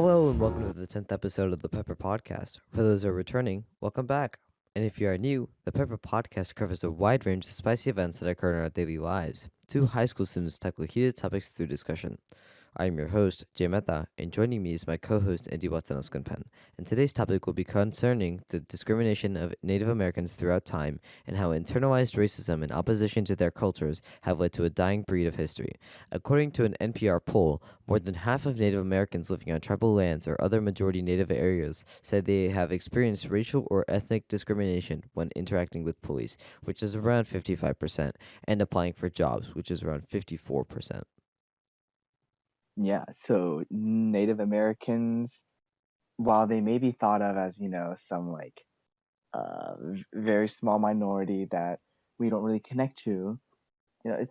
Hello and welcome to the 10th episode of the Pepper Podcast. For those who are returning, welcome back. And if you are new, the Pepper Podcast covers a wide range of spicy events that occur in our daily lives. Two high school students tackle heated topics through discussion. I am your host, Jay Mehta, and joining me is my co-host, Andy Watanoskunpen. And today's topic will be concerning the discrimination of Native Americans throughout time and how internalized racism and opposition to their cultures have led to a dying breed of history. According to an NPR poll, more than half of Native Americans living on tribal lands or other majority Native areas said they have experienced racial or ethnic discrimination when interacting with police, which is around 55%, and applying for jobs, which is around 54%. Yeah, so Native Americans, while they may be thought of as, some very small minority that we don't really connect to,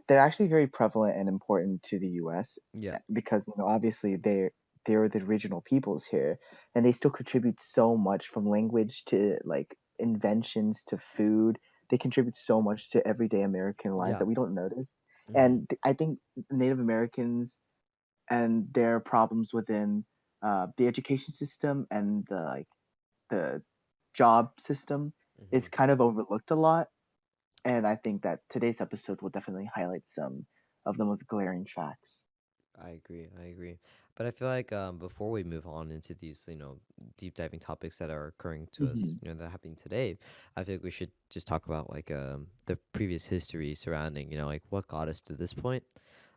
they're actually very prevalent and important to the US Yeah. because, obviously they're the original peoples here and they still contribute so much from language to like inventions to food. They contribute so much to everyday American lives Yeah. that we don't notice. Mm-hmm. And I think Native Americans and their problems within the education system and the job system Mm-hmm. is kind of overlooked a lot. And I think that today's episode will definitely highlight some of the most glaring facts. I agree. I agree. But I feel like before we move on into these, deep diving topics that are occurring to us, Hmm. that are happening today, I feel like we should just talk about like the previous history surrounding, like what got us to this point.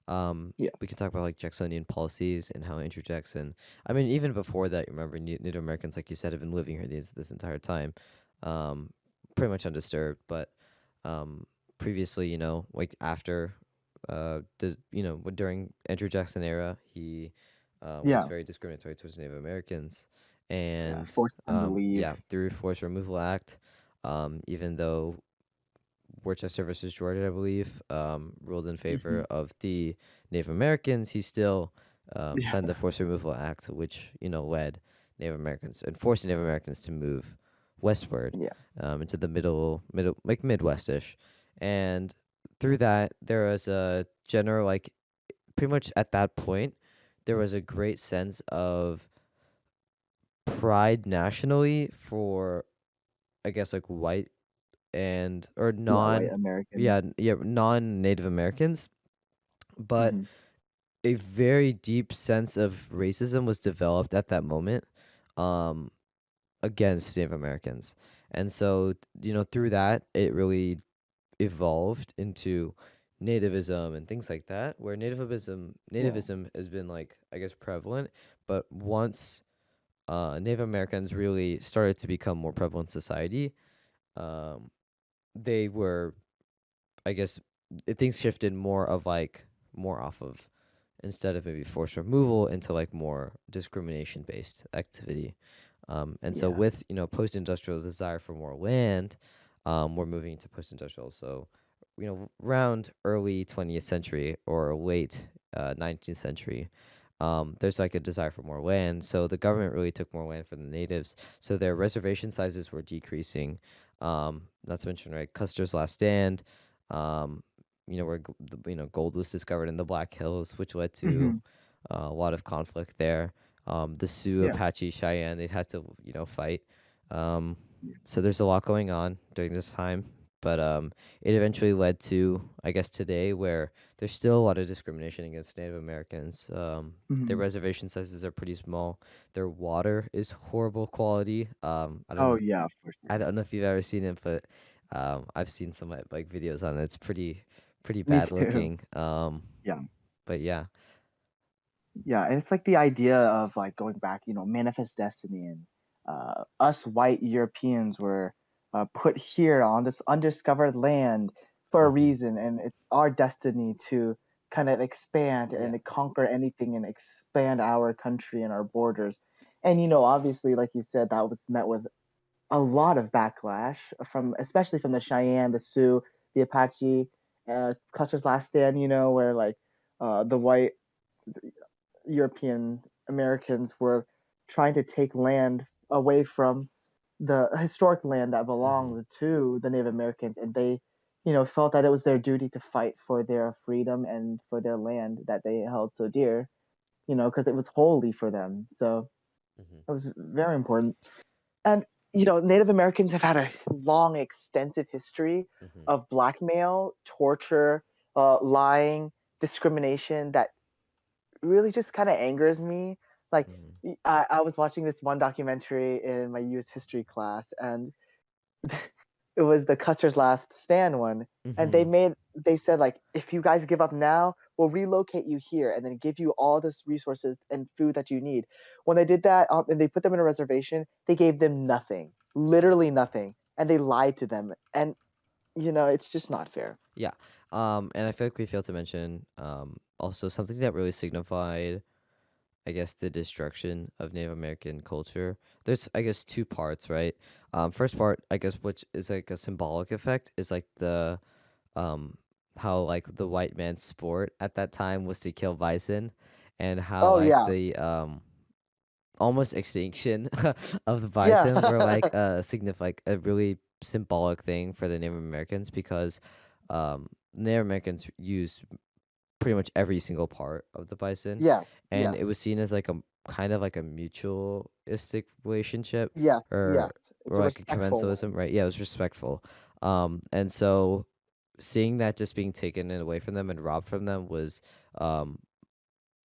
Yeah. We could talk about like Jacksonian policies and how it interjects, and I mean even before that, remember Native Americans, like you said, have been living here this entire time, um, pretty much undisturbed. But previously, like after during Andrew Jackson era, he was Yeah. very discriminatory towards Native Americans, Yeah. and Forced them to leave. yeah, through Forced Removal Act, even though Worcester versus Georgia, I believe, ruled in Hmm. favor of the Native Americans, he still Yeah. signed the Forced Removal Act, which led Native Americans and forced Native Americans to move westward, Yeah. into the middle like Midwestish, and through that there was a general like pretty much at that point there was a great sense of pride nationally for, I guess, like white and or Yeah. White non Americans. yeah yeah non-Native Americans, but Hmm. a very deep sense of racism was developed at that moment, um against Native Americans. And so through that it really evolved into nativism and things like that, where Yeah. nativism has been, like, I guess, prevalent. But once Native Americans really started to become more prevalent in society, um they were, I guess, things shifted more of like more off of, instead of maybe forced removal, into like more discrimination based activity. And so Yeah. with post industrial desire for more land, we're moving into post industrial. So around early 20th century or late 19th century, there's like a desire for more land. So the government really took more land from the natives. So their reservation sizes were decreasing. Not to mention, right, Custer's Last Stand, um, where gold was discovered in the Black Hills, which led to Hmm. a lot of conflict there. The Sioux, Yeah. Apache, Cheyenne, they'd had to fight. Um, so there's a lot going on during this time. But it eventually led to, I guess, today, where there's still a lot of discrimination against Native Americans. Their Hmm. reservation sizes are pretty small. Their water is horrible quality. Oh yeah, for I sure. don't know if you've ever seen it, but I've seen some like videos on it. It's pretty Me bad too. looking. Yeah. But yeah. Yeah, and it's like the idea of like going back, manifest destiny, and us white Europeans were put here on this undiscovered land for a Hmm. reason, and it's our destiny to kind of expand Yeah. and conquer anything and expand our country and our borders. And obviously, like you said, that was met with a lot of backlash from, especially from the Cheyenne, the Sioux, the Apache, Custer's Last Stand, where like the white European Americans were trying to take land away from the historic land that Hmm. belonged to the Native Americans, and they, felt that it was their duty to fight for their freedom and for their land that they held so dear, because it was holy for them. So, Mm-hmm. It was very important. And Native Americans have had a long, extensive history Mm-hmm. of blackmail, torture, lying, discrimination that really just kind of angers me. Like, Mm-hmm. I was watching this one documentary in my U.S. history class, and it was the Custer's Last Stand one, and Mm-hmm. they said like, if you guys give up now, we'll relocate you here and then give you all this resources and food that you need. When they did that, and they put them in a reservation, they gave them nothing, Yeah. literally nothing, and they lied to them, and it's just not fair. Yeah. And I feel like we failed to mention also something that really signified, I guess, the destruction of Native American culture. There's, I guess, two parts, right? First part, I guess, which is like a symbolic effect, is like the um how like the white man's sport at that time was to kill bison, and how Oh like yeah, the almost extinction of the yeah, bison were like like a really symbolic thing for the Native Americans, because Native Americans use pretty much every single part of the bison, yes, and it yes, was seen as like a kind of like a mutualistic relationship, yes, or yes. It's a like a respectful one. commensalism, right? Yeah, it was respectful. And so seeing that just being taken away from them and robbed from them was um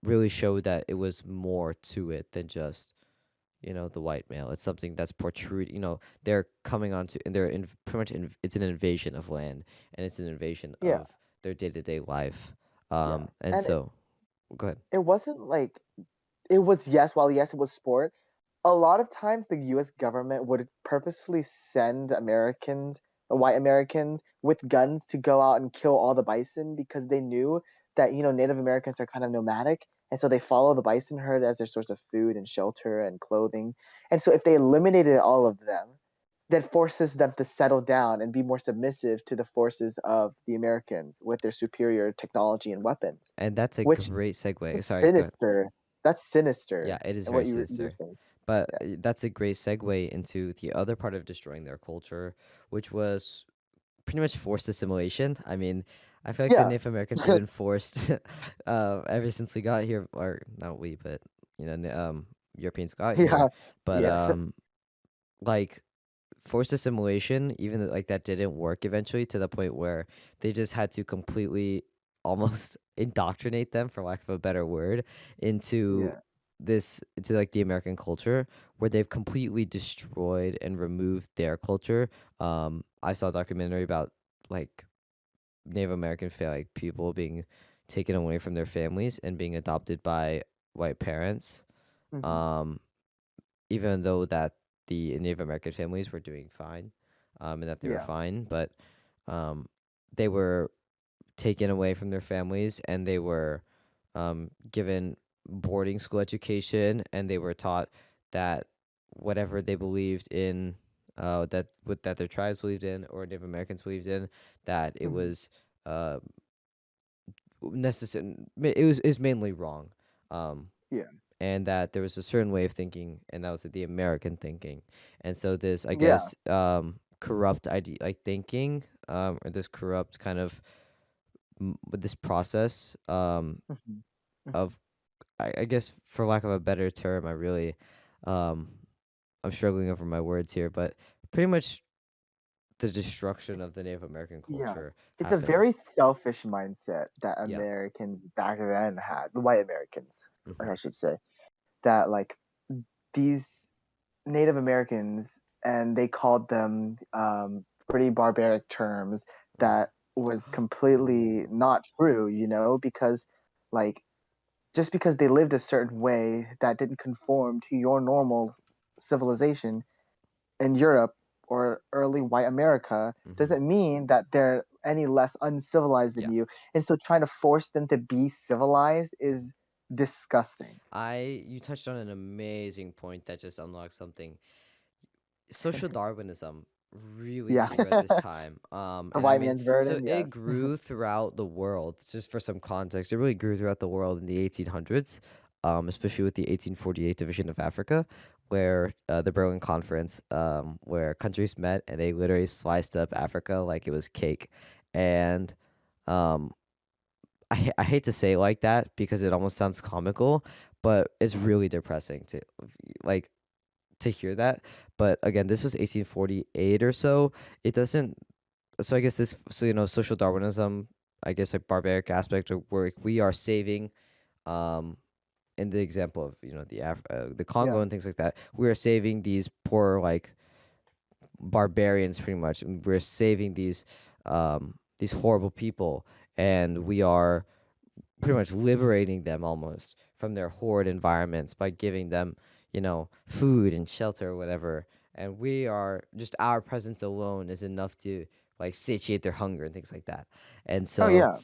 really showed that it was more to it than just the white male. It's something that's portrayed. They're coming onto, and pretty much it's an invasion of land, and it's an invasion Yeah, of their day to day life. yeah, And and so go ahead. it wasn't like it was, yes, while yes it was sport, a lot of times the US government would purposefully send Americans, white Americans, with guns to go out and kill all the bison because they knew that, Native Americans are kind of nomadic. And so they follow the bison herd as their source of food and shelter and clothing. And so if they eliminated all of them, that forces them to settle down and be more submissive to the forces of the Americans with their superior technology and weapons, And that's a which great segue. is Sorry, go ahead. sinister. That's Yeah, sinister. it is And very what you were sinister. saying. But Yeah. that's a great segue into the other part of destroying their culture, which was pretty much forced assimilation. I mean, I feel like the Yeah. Native Americans have been forced ever since we got here, or not we, but Europeans got here. Yeah. But Yes. like forced assimilation, even though, like, that didn't work eventually, to the point where they just had to completely almost indoctrinate them, for lack of a better word, into Yeah. into like the American culture, where they've completely destroyed and removed their culture. I saw a documentary about like Native American like people being taken away from their families and being adopted by white parents. Hmm. Um, Even though that the Native American families were doing fine, and that they were Yeah. fine, but um, they were taken away from their families, and they were given boarding school education, and they were taught that whatever they believed in, that their tribes believed in, or Native Americans believed in, that it Hmm. was uh necessary. It was is mainly wrong. Um, Yeah. and that there was a certain way of thinking, and that was the American thinking. And so this, I Yeah. guess, corrupt idea, like thinking, or this corrupt kind of with this process, Hmm. Hmm. of, I guess, for lack of a better term, um, I'm struggling over my words here, but pretty much the destruction of the Native American Yeah. culture It's a happened. very selfish mindset that Yeah. Americans back then had, the white Americans, Hmm. I should say, that like these Native Americans, and they called them pretty barbaric terms Hmm. that was Ooh. completely not true, because like just because they lived a certain way that didn't conform to your normal civilization in Europe or early white America Hmm. doesn't mean that they're any less uncivilized than Yeah. you. And so trying to force them to be civilized is disgusting. You touched on an amazing point that just unlocked something. Social Darwinism really Yeah. grew at this time. The And I white mean, man's so burden, it yes. grew throughout the world. Just for some context, it really grew throughout the world in the 1800s, especially with the 1848 division of Africa, where the Berlin Conference, where countries met and they literally sliced up Africa like it was cake. And um, I hate to say it like that because it almost sounds comical, but it's really depressing to like to hear that. But again, this was 1848 or so. It doesn't. So I guess this. So social Darwinism. I guess a barbaric aspect of where we are saving. Um, in the example of the Congo Yeah. and things like that, we are saving these poor like barbarians pretty much. And we're saving these horrible people, and we are pretty much liberating them almost from their horrid environments by giving them, food and shelter or whatever. And we are just our presence alone is enough to like satiate their hunger and things like that. And Oh so yeah.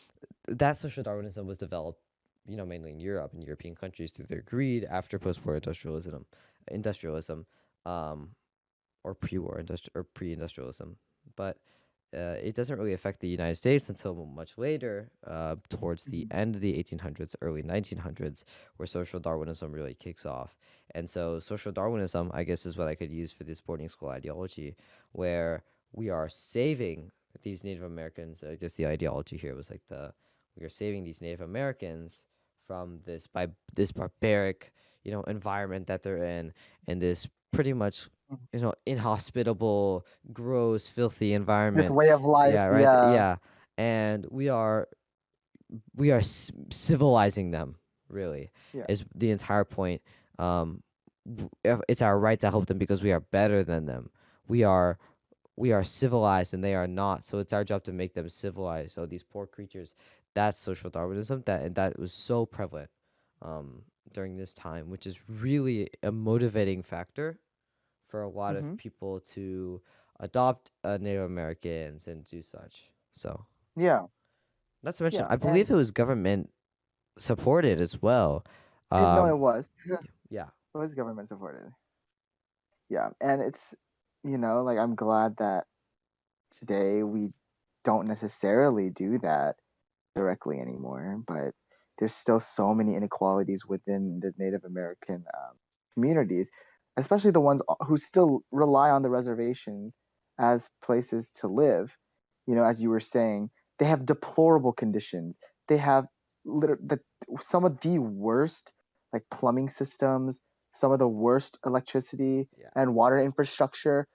that social Darwinism was developed, mainly in Europe and European countries through their greed after post-war industrialism, um, or pre-war or pre-industrialism. But it doesn't really affect the United States until much later, towards the Mhm. end of the 1800s, early 1900s, where social Darwinism really kicks off. And so, social Darwinism, I guess, is what I could use for this boarding school ideology, where we are saving these Native Americans. I guess the ideology here was like we are saving these Native Americans from this barbaric, environment that they're in, and this pretty much Mhm. inhospitable, gross, filthy This environment. way of life, Yeah, right. yeah. Yeah, and we are civilizing them. Really, Yeah. is the entire point. It's our right to help them because we are better than them. We are we are civilized and they are not. So it's our job to make them civilized. So these poor creatures, that's social Darwinism. That was so prevalent um, during this time, which is really a motivating factor for a lot of Hmm. people to adopt Native Americans and do such. So, Yeah. not to mention, Yeah. I And believe it was government supported as well. no, Um, it was. yeah, It was government supported. Yeah. And it's, like I'm glad that today we don't necessarily do that directly anymore, but there's still so many inequalities within the Native American communities, especially the ones who still rely on the reservations as places to live. As you were saying, they have deplorable conditions. They have some of the worst, like plumbing systems, some of the worst electricity yeah, and water infrastructure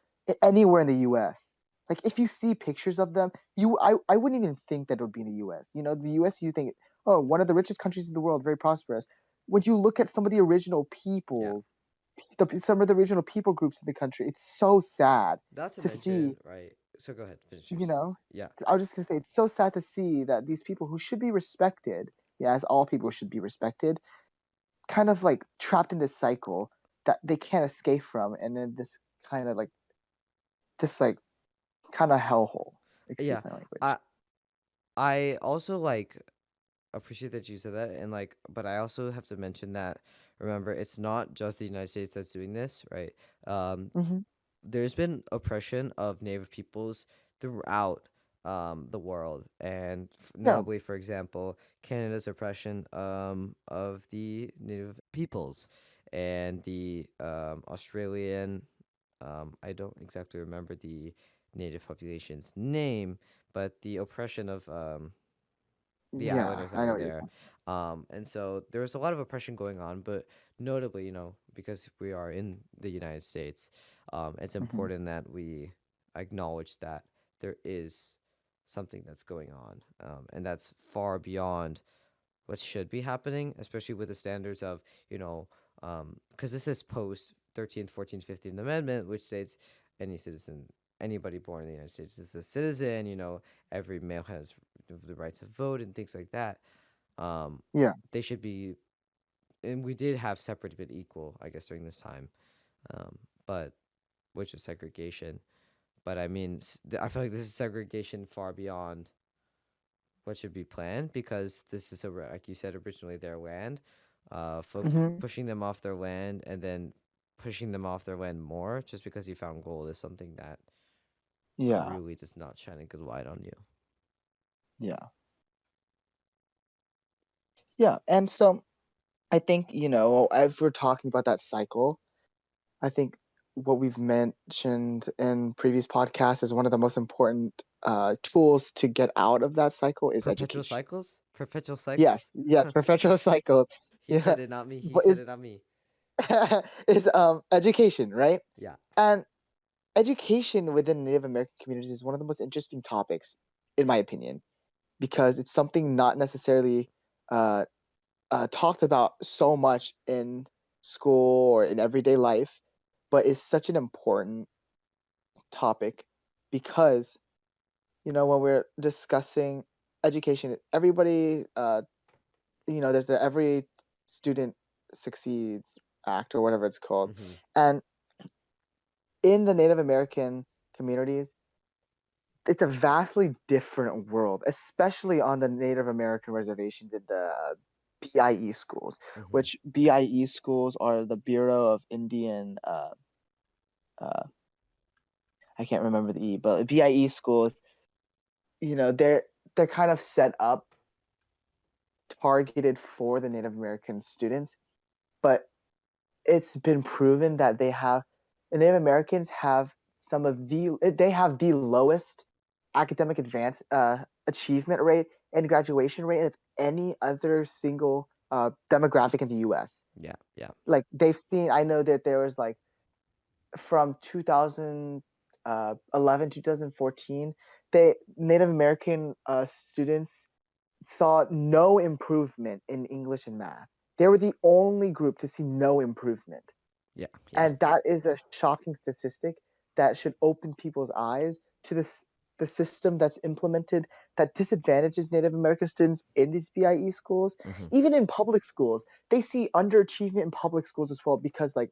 anywhere in the U.S. Like if you see pictures of them, I wouldn't even think that it would be in the U.S. The U.S. You think, oh, one of the richest countries in the world, very prosperous. When you look at some of the original yeah. peoples, some of the original people groups in the country, it's so sad Not to to mention, see. right? So go ahead, finish You yours. know, Yeah, I was just gonna say it's so sad to see that these people who should be respected, yeah, as all people should be respected, kind of like trapped in this cycle that they can't escape from, and then kind of like this like kind of hellhole. yeah. Excuse my language. I I also like appreciate that you said that, and like, but I also have to mention that, remember, it's not just the United States that's doing this, right? Um, Hmm. there's been oppression of Native peoples throughout the world, and Yeah, notably, for example, Canada's oppression of the Native peoples, and the Australian. I don't exactly remember the Native population's name, but the oppression of the yeah, islanders that I know are what you're there. saying. And so there was a lot of oppression going on, but notably, because we are in the United States, it's Hmm. important that we acknowledge that there is something that's going on, and that's far beyond what should be happening, especially with the standards of, because this is post 13th, 14th, 15th Amendment, which states any citizen, anybody born in the United States is a citizen, every male has the right to vote and things like that. Um, Yeah. they should be, and we did have separate but equal, I guess, during this time, um, but which is segregation. But I mean, I feel like this is segregation far beyond what should be planned, because this is like you said, originally their land. Hmm. Pushing them off their land and then pushing them off their land more just because you found gold is something that Yeah. really does not shine a good light on you. Yeah. Yeah. And so I think, as we're talking about that cycle, I think what we've mentioned in previous podcasts is one of the most important tools to get out of that cycle is Perpetual education. cycles? Perpetual Yes, cycles? yes, perpetual cycles. He Yeah, said it, not me. He but said is it, not me. is education, right? Yeah. And education within Native American communities is one of the most interesting topics, in my opinion, because it's something not necessarily uh, talked about so much in school or in everyday life, but is such an important topic because when we're discussing education, everybody there's the every student succeeds act or whatever it's called, Mm-hmm. and in the Native American communities, it's a vastly different world, especially on the Native American reservations in the BIE schools, Mm-hmm. which BIE schools are the Bureau of Indian. Uh, I can't remember the E, but BIE schools, they're kind of set up targeted for the Native American students, but it's been proven that the Native Americans have they have the lowest academic advance achievement rate and graduation rate of any other single demographic in the U.S. Yeah. Yeah. Like they've seen, I know that there was like from 2011 2014, they Native American students saw no improvement in English and math. They were the only group to see no improvement. Yeah. Yeah. And that is a shocking statistic that should open people's eyes to the system that's implemented that disadvantages Native American students in these BIE schools. Mm-hmm. Even in public schools, they see underachievement in public schools as well because, like,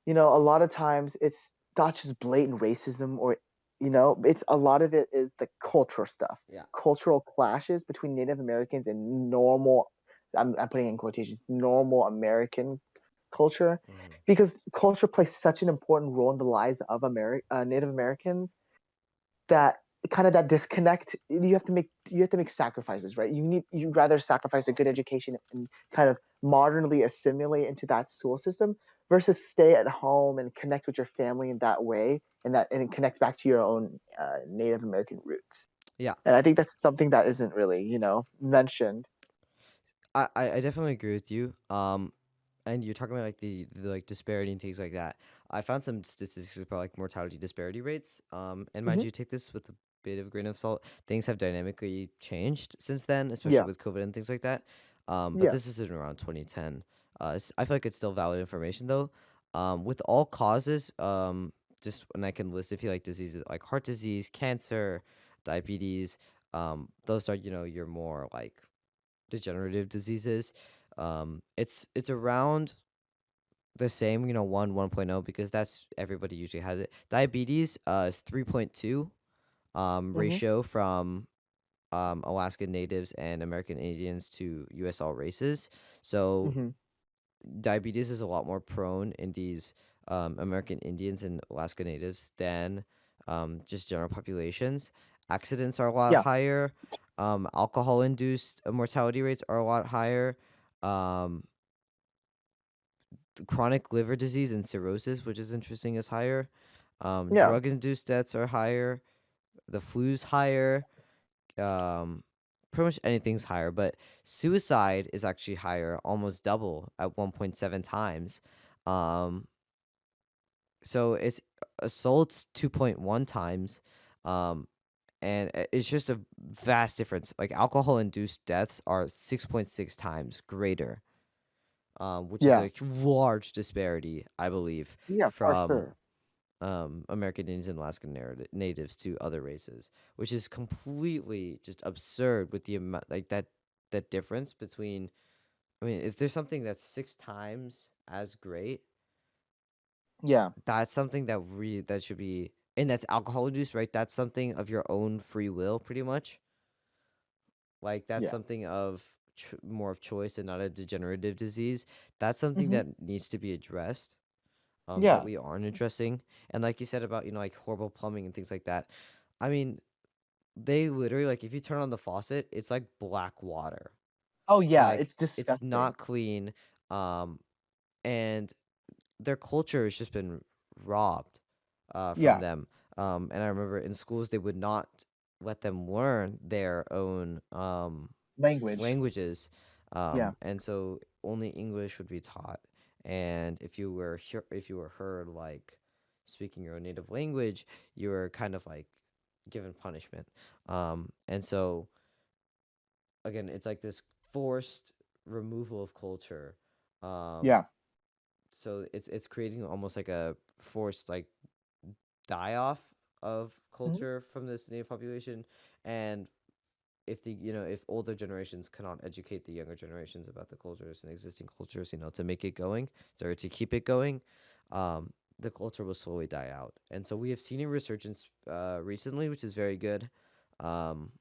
a lot of times it's not just blatant racism or, it's a lot of it is the cultural stuff, Yeah. cultural clashes between Native Americans and normal, I'm putting in quotations, normal American culture, Mm-hmm. because culture plays such an important role in the lives of Native Americans that kind of that disconnect. You have to make sacrifices, right? You'd rather sacrifice a good education and kind of modernly assimilate into that school system versus stay at home and connect with your family in that way, and connect back to your own Native American roots. Yeah. And I think that's something that isn't really mentioned. I definitely agree with you. And you're talking about like the like disparity and things like that. I found some statistics about like mortality disparity rates. And mind Hmm. you, take this with a bit of a grain of salt. Things have dynamically changed since then, especially Yeah, with COVID and things like that. But yeah, this is in around 2010. I feel like it's still valid information though. With all causes, just and I can list a few like diseases like heart disease, cancer, diabetes. Those are your more like degenerative diseases. It's around the same, 1.0 because that's everybody usually has it. Diabetes is 3.2 hmm, ratio from Alaskan natives and American Indians to US all races. So hmm, diabetes is a lot more prone in these American Indians and Alaska natives than just general populations. Accidents are a lot yeah, higher. Alcohol induced mortality rates are a lot higher. Um, Chronic liver disease and cirrhosis, which is interesting, is higher. yeah, Drug induced deaths are higher. The flu's higher. Um, Pretty much anything's higher, but suicide is actually higher, almost double at 1.7 times. Um, so it's assaults 2.1 times. Um, and it's just a vast difference. Like alcohol induced deaths are 6.6 times greater, which is yeah, a large disparity, I believe, yeah, for from sure. American Indians and Alaskan natives to other races, which is completely just absurd with the amount like that difference between. I mean, if there's something that's 6 times as great, Yeah, that's something that should be, and that's alcohol induced, right? That's something of your own free will, pretty much. Like that's yeah, something of more of choice and not a degenerative disease. That's something hmm, that needs to be addressed. That yeah, we aren't addressing, and like you said about like horrible plumbing and things like that. I mean, they literally like if you turn on the faucet, it's like black water. oh yeah, Like it's it's disgusting. not clean. Um, and their culture has just been robbed from Yeah, them. And I remember in schools they would not let them learn their own language. languages, Yeah, and so only English would be taught. and if you were heard like speaking your own native language, you were kind of like given punishment. And so again, it's like this forced removal of culture. Um, Yeah. so it's creating almost like a forced like die off of Mhm. culture from this native population. And if the if older generations cannot educate the younger generations about the cultures and existing cultures, to make it going, or to keep it going, the culture will slowly die out. And so we have seen a resurgence recently, which is very good. Um,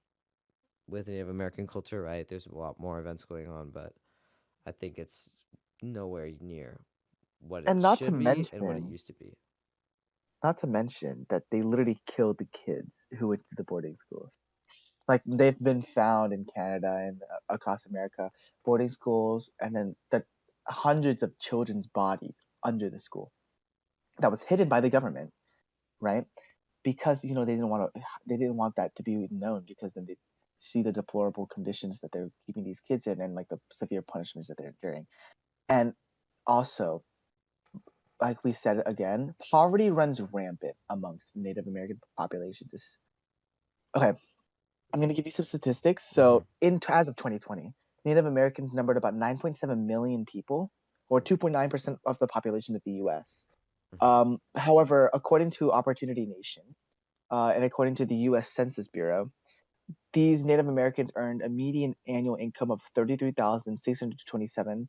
with Native American culture, right? There's a lot more events going on, but I think it's nowhere near what it And should be and what it used to be. not to mention that they literally killed the kids who went to the boarding schools. Like they've been found in Canada and across America, boarding schools, and then the hundreds of children's bodies under the school that was hidden by the government, right? Because they didn't want that to be known because then they see the deplorable conditions that they're keeping these kids in and like the severe punishments that they're enduring. And also, like we said again, poverty runs rampant amongst Native American populations. Okay, I'm going to give you some statistics. Mm-hmm. So, as of 2020, Native Americans numbered about 9.7 million people, or 2.9% of the population of the U.S. Mm-hmm. However, according to Opportunity Nation and according to the U.S. Census Bureau, these Native Americans earned a median annual income of $33,627,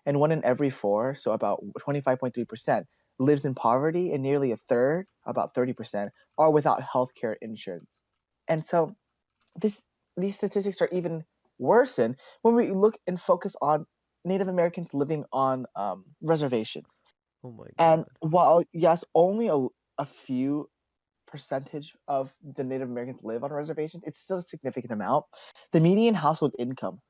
and one in every four, so about 25.3%, lives in poverty, and nearly a third, about 30%, are without healthcare insurance. And so this these statistics are even worsened when we look and focus on Native Americans living on reservations. Oh my And God. while yes, only a few percentage of the Native Americans live on reservations, it's still a significant amount. The median household income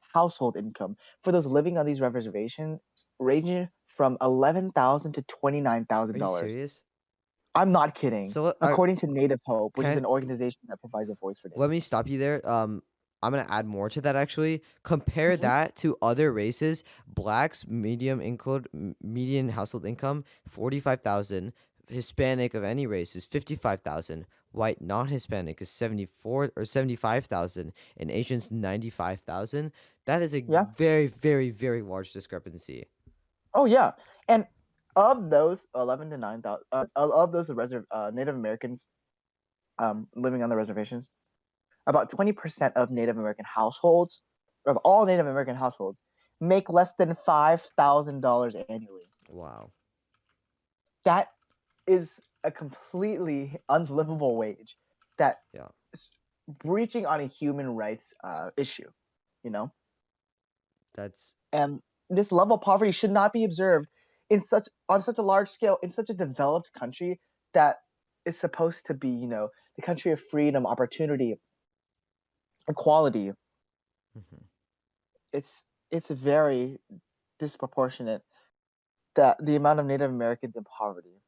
for those living on these reservations ranging from $11,000 to twenty-nine Are thousand you dollars. serious? I'm not kidding. So According to Native Hope, which is can an organization that provides a voice for let Native me stop you there. I'm gonna add more to that actually. Compare people. that to other races. Blacks median household income 45,000. Hispanic of any race is 55,000. White non-Hispanic is 74 or 75,000, and Asians 95,000. That is a Yeah. very very very large discrepancy. Oh yeah. And of those 11 to 9,000, of those Native Americans living on the reservations, about 20% of Native American households, of all Native American households, make less than $5,000 annually. Wow. That is a completely unlivable wage that Yeah. is breaching on a human rights issue, you know? That's And this level of poverty should not be observed on such a large scale in such a developed country that is supposed to be, the country of freedom, opportunity, equality. mhm. It's very disproportionate that the amount of Native Americans in poverty.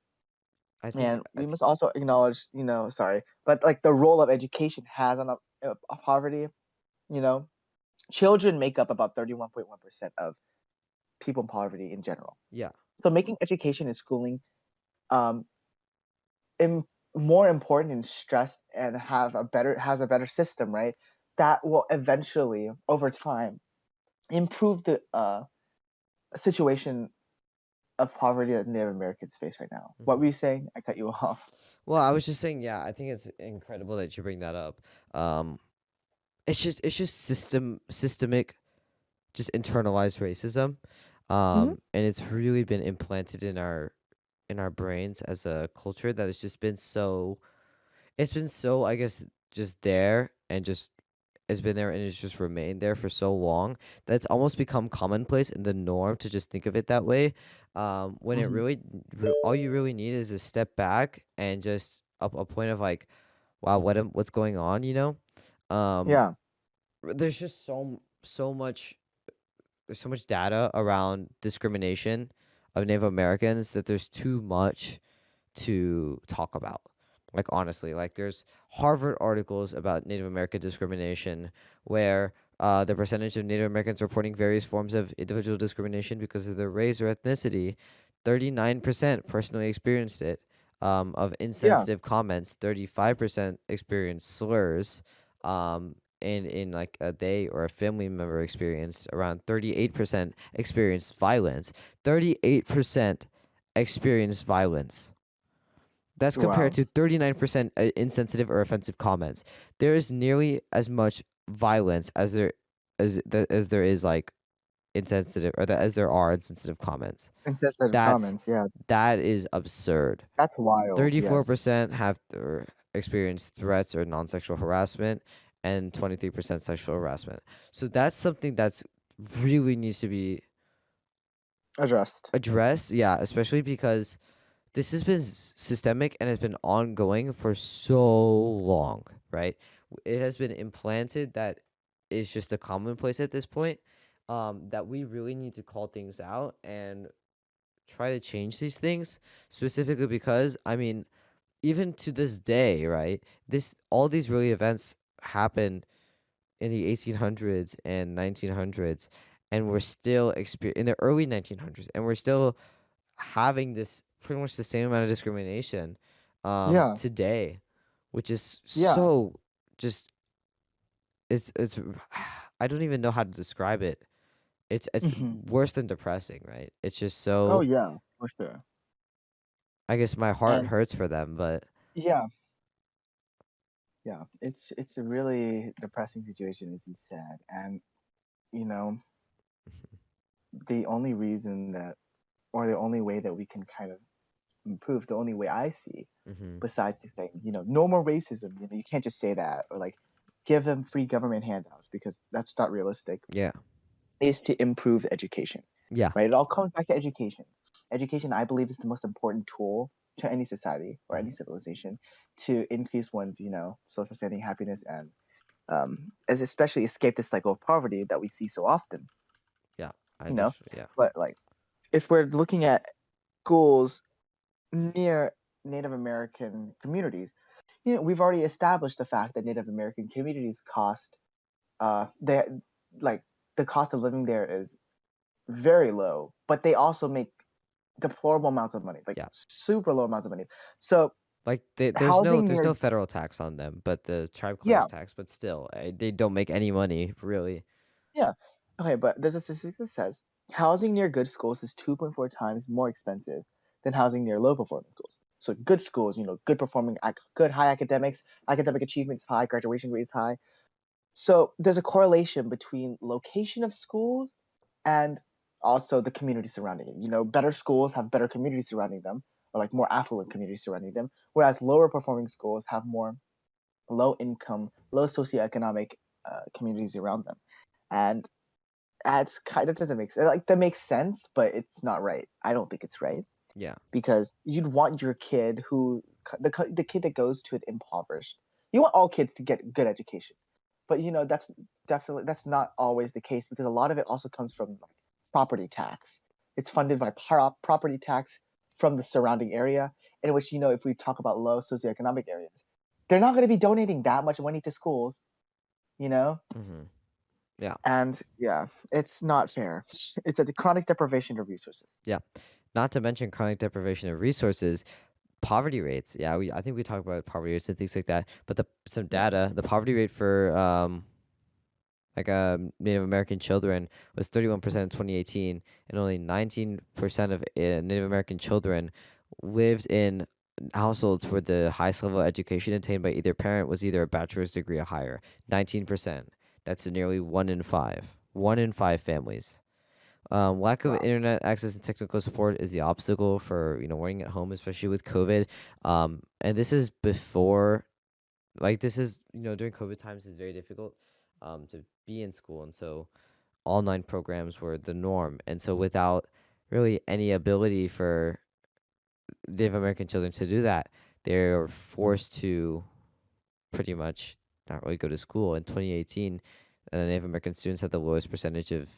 I think And we must also acknowledge, sorry, but like the role of education has on poverty. You know, children make up about 31.1% of people in poverty in general. yeah. So making education and schooling um, im- more important and stressed and has a better system, right? That will eventually, over time, improve the situation of poverty that Native Americans face right now. What Mhm. were you saying? I cut you off. Well, I was just saying, yeah, I think it's incredible that you bring that up. Um, it's just systemic, just internalized racism, Hmm. and it's really been implanted in our brains as a culture that has just been so. It's been so, I guess, just there and just has been there and it's just remained there for so long that it's almost become commonplace and the norm to just think of it that way. When it Hmm. really, all you really need is a step back and just a point of like, wow, what's going on, Um, Yeah. there's just so much there's so much data around discrimination of Native Americans that there's too much to talk about. Like honestly, like there's Harvard articles about Native American discrimination where The percentage of Native Americans reporting various forms of individual discrimination because of their race or ethnicity, 39% personally experienced it. Of Yeah, insensitive comments, 35% experienced slurs. In like a they or a family member experienced, around 38% experienced violence. 38% experienced violence. That's compared wow, to 39% insensitive or offensive comments. There is nearly as much violence as there is like insensitive or that as there are insensitive comments. insensitive That's comments. Yeah, that is absurd. that's wild. Yes, 34% have experienced threats or non-sexual harassment, and 23% sexual harassment. So that's something that's really needs to be addressed. addressed. Yeah, especially because this has been systemic and has been ongoing for so long, right? It has been implanted that is just a commonplace at this point. That we really need to call things out and try to change these things, specifically because I mean, even to this day, right? This all these really events happened in the 1800s and 1900s, and we're still in the early 1900s, and we're still having this pretty much the same amount of discrimination Yeah, today, which is yeah. so just it's I don't even know how to describe it. It's Hmm. worse than depressing, right? It's just Oh so yeah, for sure. I guess my heart And hurts for them, but yeah, yeah. It's a really depressing situation, as you said. And you know, the only reason that, or the only way that we can kind of improve, the only way I see, hmm besides just saying, no more racism. You can't just say that, or like give them free government handouts, because that's not realistic. yeah, Is to improve education, yeah, right? It all comes back to education. Education, I believe, is the most important tool to any society or any hmm civilization to increase one's, social standing, happiness, and especially escape the cycle of poverty that we see so often, yeah. I you know. definitely yeah. But like, if we're looking at schools near Native American communities, we've already established the fact that Native American communities cost, they like the cost of living there is very low, but they also make deplorable amounts of money, like Yeah. super low amounts of money. So Like housing there's near, no federal tax on them, but the tribe claims yeah, tax, but still, they don't make any money really. yeah, okay, but there's a statistic that says housing near good schools is 2.4 times more expensive than housing near low performing schools. So good schools, good performing, good high academics, academic achievements high, graduation rates high. So there's a correlation between location of schools and also the community surrounding it. Better schools have better communities surrounding them, or like more affluent communities surrounding them, whereas lower performing schools have more low income, low socioeconomic communities around them. And that's kind of doesn't make sense. Like that makes sense, but it's not right. I don't think it's right, Yeah. because you'd want your kid the kid that goes to an impoverished. You want all kids to get good education, but that's not always the case, because a lot of it also comes from like property tax. It's funded by property tax from the surrounding area, in which if we talk about low socioeconomic areas, they're not going to be donating that much money to schools, you know, hmm Yeah. and yeah, it's not fair. It's a chronic deprivation of resources. Yeah. Not to mention chronic deprivation of resources, poverty rates. Yeah, I think we talk about poverty rates and things like that. But some Yeah, data, the poverty rate for Native American children was 31% in 2018, and only 19% of Native American children lived in households where the highest level of education attained by either parent was either a bachelor's degree or higher. 19%. That's nearly 1 in 5. 1 in 5 families. Lack of wow. internet access and technical support is the obstacle for learning at home, especially with COVID. And this is before, like this is during COVID times is very difficult, to be in school, and so online programs were the norm. And so without really any ability for Native American children to do that, they're forced to pretty much not really go to school. In 2018, Native American students had the lowest percentage of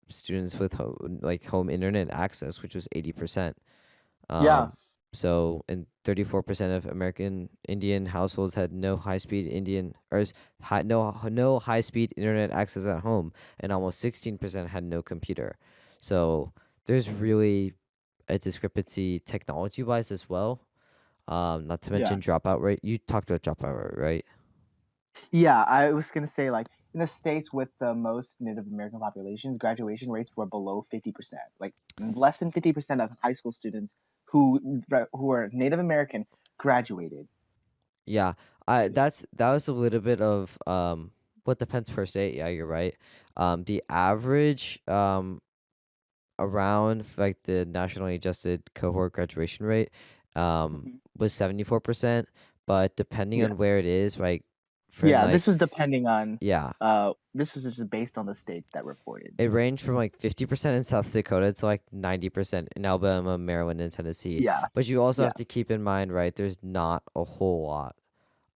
students with home internet access, which was 80%. Yeah, Um, So, and 34% of American Indian households had no high-speed Indian or no high-speed internet access at home, and almost 16% had no computer. So, there's really a discrepancy technology-wise as well. Not to Yeah. mention dropout rate. You talked about dropout rate, right? Yeah, I was gonna say like in the states with the most Native American populations, graduation rates were below 50%. Like less than 50% of high school students who are Native American graduated. Yeah, I that was a little bit of what depends per state. Yeah, you're right. The average around like the nationally adjusted cohort graduation rate Mhm. was 74%, but depending Yeah. on where it is, like for Yeah, like this was depending on yeah, this was just based on the states that reported. it ranged from like 50% in South Dakota to like 90% in Alabama, Maryland, and Tennessee. Yeah. But you also Yeah. have to keep in mind, right, there's not a whole lot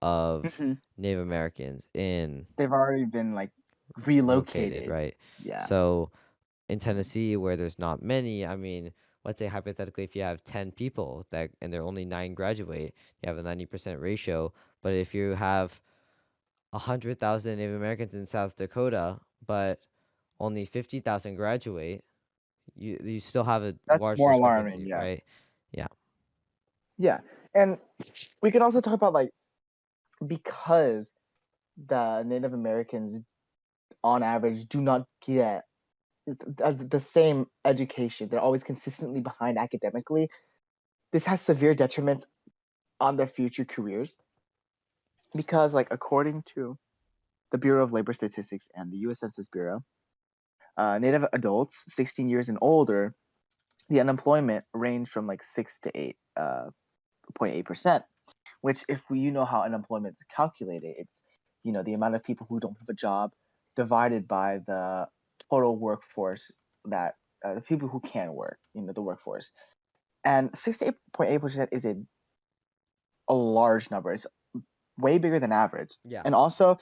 of Hmm. Native Americans in They've already been like located, relocated. right? Yeah. So in Tennessee, where there's not many, I mean, let's say hypothetically, if you have 10 people that and there are only 9 graduate, you have a 90% ratio. But if you have 100,000 Native Americans in South Dakota, but only 50,000 graduate, you still have a That's large more alarming, discrepancy, yes. right? Yeah. Yeah. And we can also talk about like because the Native Americans on average do not get the same education. They're always consistently behind academically. This has severe detriments on their future careers because, like, according to the Bureau of Labor Statistics and the U.S. Census Bureau, Native adults 16 years and older, the unemployment ranged from like 6 to 8.8%. Which, if you know how unemployment is calculated, it's the amount of people who don't have a job divided by the total workforce that the people who can work, the workforce. And 68.8% is a large number. It's way bigger than average. Yeah. And also,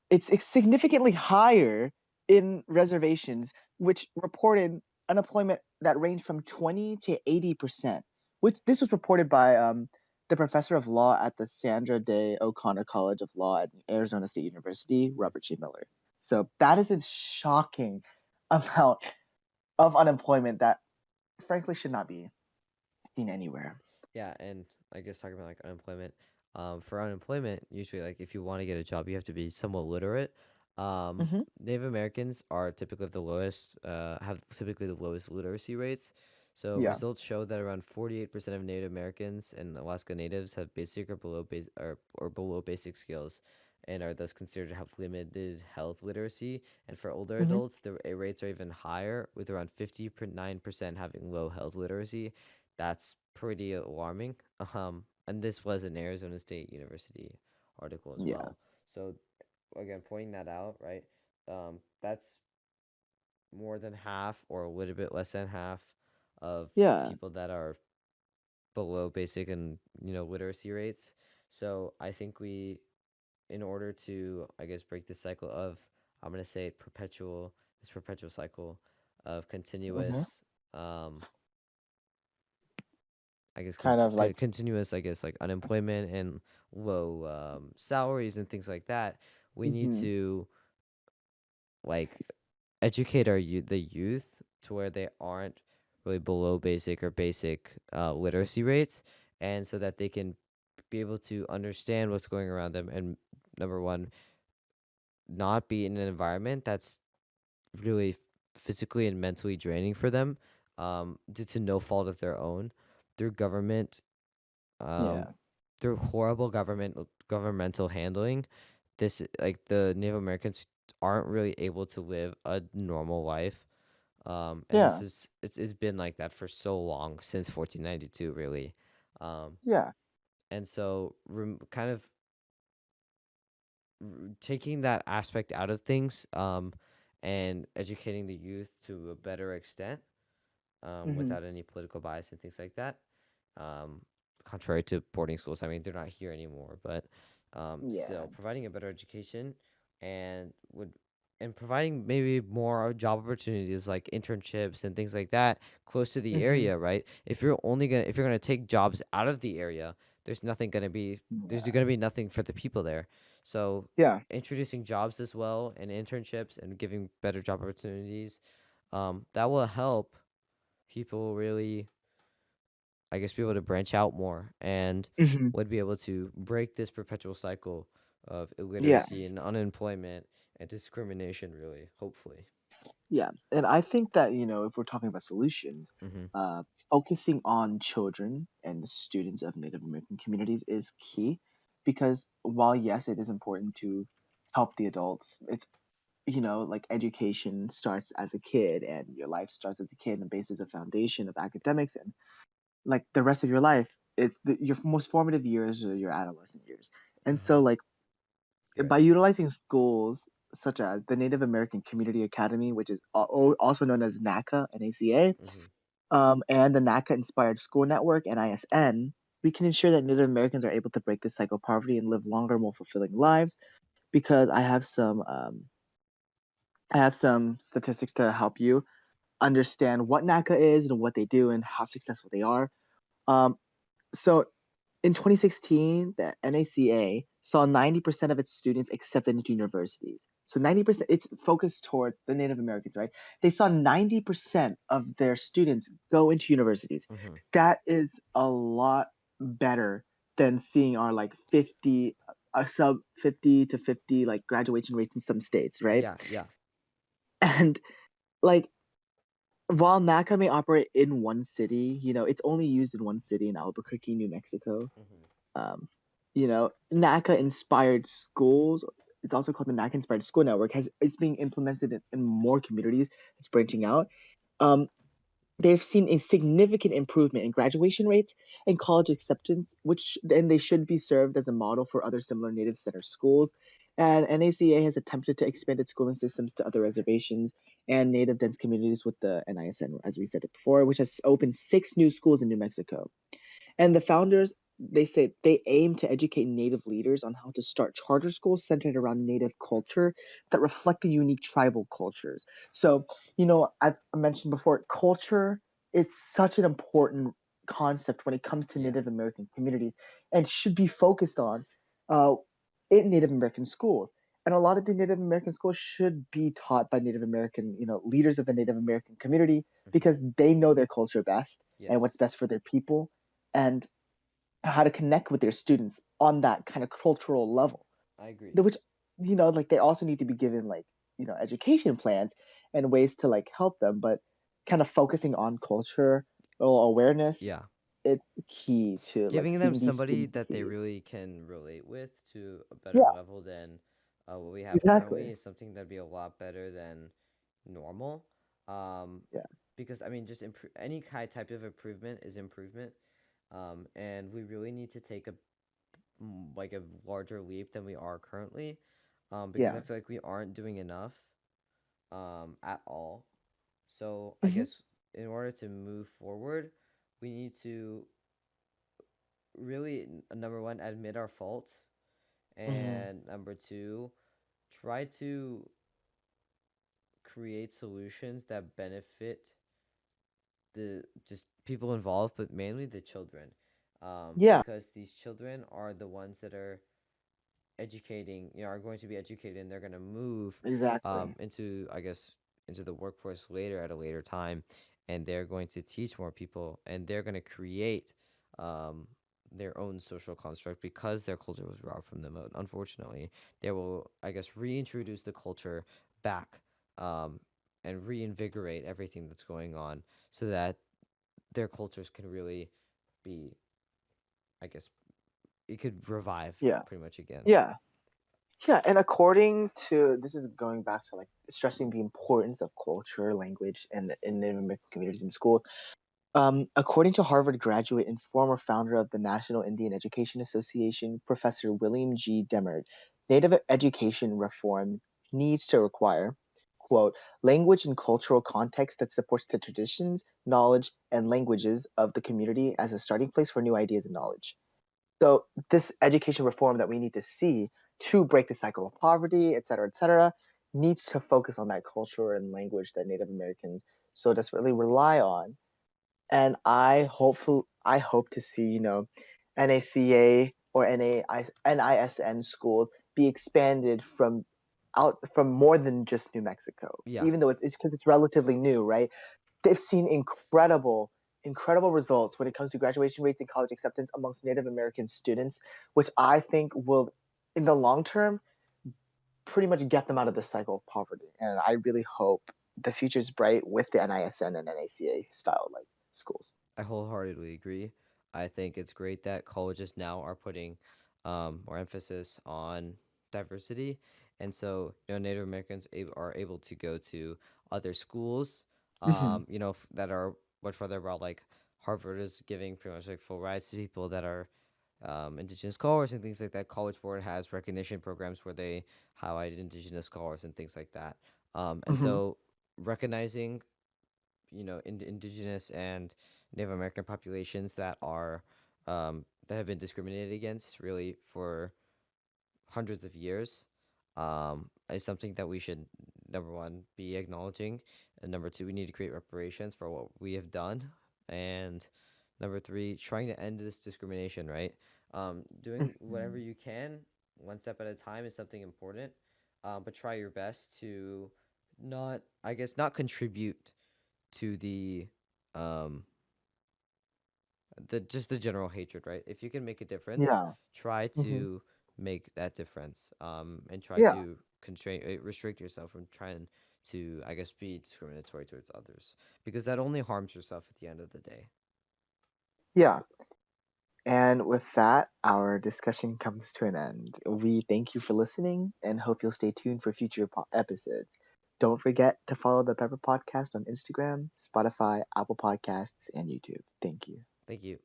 it's significantly higher in reservations, which reported unemployment that ranged from 20 to 80%. Which this was reported by the professor of law at the Sandra Day O'Connor College of Law at Arizona State University, Robert J. Miller. So that is a shocking amount of unemployment that frankly should not be seen anywhere. Yeah, and I guess talking about like unemployment, for unemployment, usually like if you want to get a job, you have to be somewhat literate. Hmm. Native Americans are typically the lowest, have typically the lowest literacy rates. So Yeah. results show that around 48% of Native Americans and Alaska Natives have basic or below basic skills, and are thus considered to have limited health literacy. And for older Hmm. adults, the rates are even higher, with around 59% having low health literacy. That's pretty alarming. And this was an Arizona State University article as Yeah. well. So again, pointing that out, right? That's more than half, or a little bit less than half, of Yeah. people that are below basic and literacy rates. So I think in order to, I guess, break this cycle of, I'm gonna say this perpetual cycle of Hmm. continuous I guess Kind of like. continuous, I guess, like unemployment and low salaries and things like that. We need Hmm. to like educate the youth to where they aren't really below basic or basic literacy rates, and so that they can be able to understand what's going around them, and number one, not be in an environment that's really physically and mentally draining for them, due to no fault of their own, through government, um, Yeah. through horrible governmental handling. This like the Native Americans aren't really able to live a normal life. And Yeah. it's been like that for so long, since 1492, really. Um, Yeah. and so kind of taking that aspect out of things, and educating the youth to a better extent, Hmm. without any political bias and things like that. Um, Contrary to boarding schools, I mean, they're not here anymore, but Yeah. still providing a better education and would and providing maybe more job opportunities like internships and things like that close to the Hmm. area, right? If you're gonna take jobs out of the area, there's nothing gonna be there's Yeah. gonna be nothing for the people there. So Yeah. introducing jobs as well and internships and giving better job opportunities, that will help people really, I guess, be able to branch out more and Hmm. would be able to break this perpetual cycle of Yeah. illiteracy and unemployment and discrimination, really, hopefully. Yeah. And I think that, if we're talking about solutions, Mm-hmm. uh, focusing on children and the students of Native American communities is key because while, yes, it is important to help the adults, it's, like education starts as a kid and your life starts as a kid and bases a foundation of academics and like the rest of your life. Your most formative years are your adolescent years. And Mm-hmm. so, like, Right. by utilizing schools such as the Native American Community Academy, which is also known as NACA, NACA, Mm-hmm. and the NACA Inspired School Network, NISN, we can ensure that Native Americans are able to break the cycle of poverty and live longer, more fulfilling lives. Because I have some statistics to help you understand what NACA is and what they do and how successful they are. Um, so in 2016, the NACA saw 90% of its students accepted into universities. So 90%, it's focused towards the Native Americans, right? They saw 90% of their students go into universities. Mm-hmm. That is a lot better than seeing our like 50, sub 50 to 50 like graduation rates in some states, right? Yeah, yeah. And like while NACA may operate in one city, it's only used in one city in Albuquerque, New Mexico. Mm-hmm. um, NACA inspired schools. It's also called the NACA Inspired School Network. Has is being implemented in more communities. It's branching out. Um, they've seen a significant improvement in graduation rates and college acceptance, which then they should be served as a model for other similar Native Center schools. And NACA has attempted to expand its schooling systems to other reservations and Native dense communities with the NISN, as we said it before, which has opened 6 new schools in New Mexico. And the founders, they say they aim to educate Native leaders on how to start charter schools centered around Native culture that reflect the unique tribal cultures. So, I've mentioned before, culture is such an important concept when it comes to Yeah. Native American communities and should be focused on uh, in Native American schools. And a lot of the Native American schools should be taught by Native American, leaders of the Native American community Mm-hmm. because they know their culture best Yes, and what's best for their people and how to connect with their students on that kind of cultural level. I agree. Which, like they also need to be given like, education plans and ways to like help them, but kind of focusing on culture or awareness, Yeah. it's key to like Giving them seeing these somebody students that they succeed. really can relate with to a better Yeah, level than what we have currently exactly. is something that'd be a lot better than normal. Um, Yeah. because I mean, just any kind type of improvement is improvement. And we really need to take like a larger leap than we are currently. Because I Yeah. feel like we aren't doing enough at all. So I Hmm. guess in order to move forward, we need to really, number one, admit our faults, Hmm. and number two, try to create solutions that benefit the just people involved, but mainly the children, Yeah, because these children are the ones that are educating, are going to be educated, and they're going to move exactly. into, I guess, into the workforce later at a later time, and they're going to teach more people, and they're going to create um, their own social construct because their culture was robbed from them. Unfortunately, they will, I guess, reintroduce the culture back, um, and reinvigorate everything that's going on so that their cultures can really be, I guess, it could revive Yeah. pretty much again. Yeah. Yeah, and according to this is going back to like stressing the importance of culture, language, and in Native American communities in schools. According to Harvard graduate and former founder of the National Indian Education Association, Professor William G. Demers, Native education reform needs to require, quote, language and cultural context that supports the traditions, knowledge, and languages of the community as a starting place for new ideas and knowledge. So this education reform that we need to see to break the cycle of poverty, et cetera, needs to focus on that culture and language that Native Americans so desperately rely on. And I hope to see, NACA or NISN schools be expanded from more than just New Mexico, Yeah, even though it's because it's relatively new, right? They've seen incredible results when it comes to graduation rates and college acceptance amongst Native American students, which I think will, in the long term, pretty much get them out of the cycle of poverty. And I really hope the future is bright with the NISN and NACA style like schools. I wholeheartedly agree. I think it's great that colleges now are putting more emphasis on diversity, and so Native Americans are able to go to other schools, Hmm. that are much further abroad. Like Harvard is giving pretty much like full rights to people that are indigenous scholars and things like that. College Board has recognition programs where they highlight indigenous scholars and things like that. And Hmm. so recognizing indigenous and Native American populations that have been discriminated against really for hundreds of years, is something that we should, number one, be acknowledging, and number two, we need to create reparations for what we have done, and number three, trying to end this discrimination. Right, doing whatever Hmm. you can, one step at a time, is something important, but try your best to not, I guess, not contribute to um the general hatred, right? If you can make a difference, Yeah. try Hmm. to make that difference, and try Yeah. to restrict yourself from trying to, I guess, be discriminatory towards others, because that only harms yourself at the end of the day. Yeah. And with that, our discussion comes to an end. We thank you for listening and hope you'll stay tuned for future episodes. Don't forget to follow the Pepper Podcast on Instagram, Spotify, Apple Podcasts, and YouTube. Thank you. Thank you.